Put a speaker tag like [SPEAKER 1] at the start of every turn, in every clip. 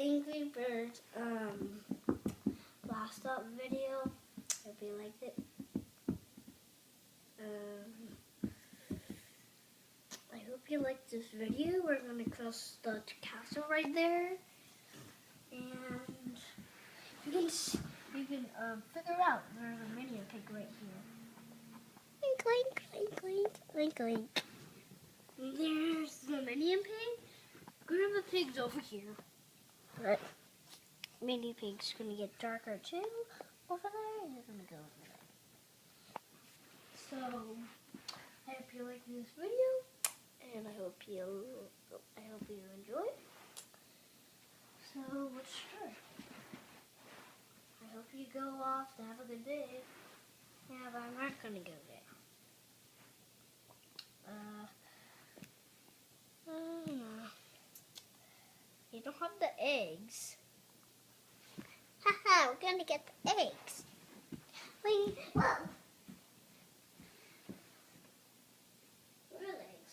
[SPEAKER 1] Angry Birds last up video. Hope you liked it. I hope you liked this video. We're gonna cross the castle right there, and you can figure out there's a minion pig right here. Clink, clink, clink, clink, clink. There's the minion pig. Grandma Pig's over here. But Mini Pig's gonna get darker too over there, and they're gonna go over there. So I hope you like this video, and I hope you enjoy. So let's start. I hope you go off to have a good day. Yeah, but I'm not gonna go there. You don't have the eggs. Haha, we're gonna get the eggs. Wait, whoa. Where are the eggs?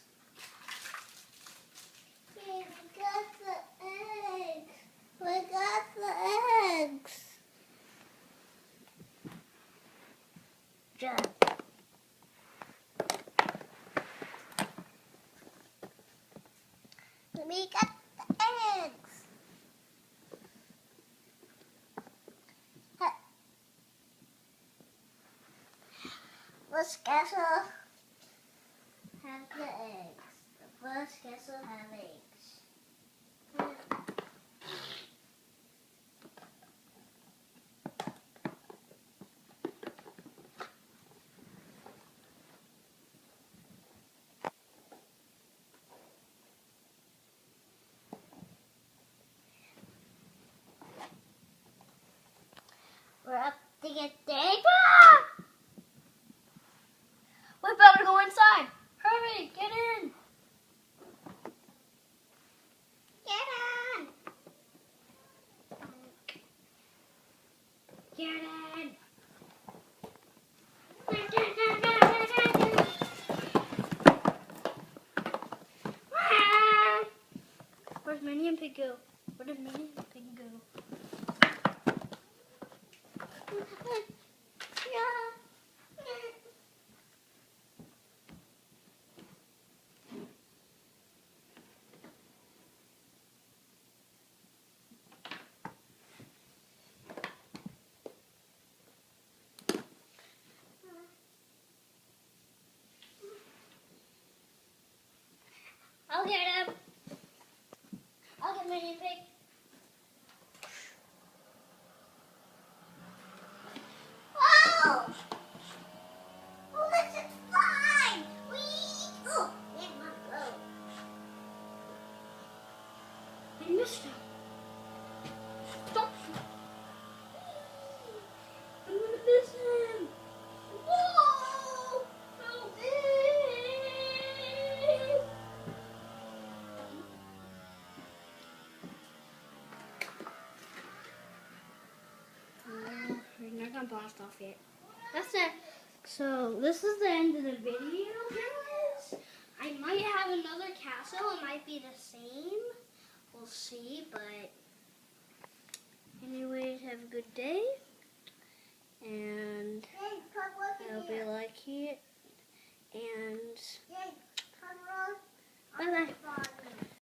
[SPEAKER 1] Yeah, we got the eggs. We got the eggs. Jump. We got the eggs. First castle have the eggs. The first castle have eggs. We're up to get the egg. Ah! We better go inside. Hurry, get in. Get in. Get in. Where's Minion Pig go? Where did Minion Pig go? I'll get him. I'll get Minion Pig. Oh! Oh, this is fine. Whee! Oh, it went low. I missed him. Stop. I'm gonna miss him. Whoa! So big. We're not gonna blast off yet. That's it. So this is the end of the video, guys. I might have another castle. It might be the same. We'll see. But anyways, have a good day. And I hope you like it. And bye bye.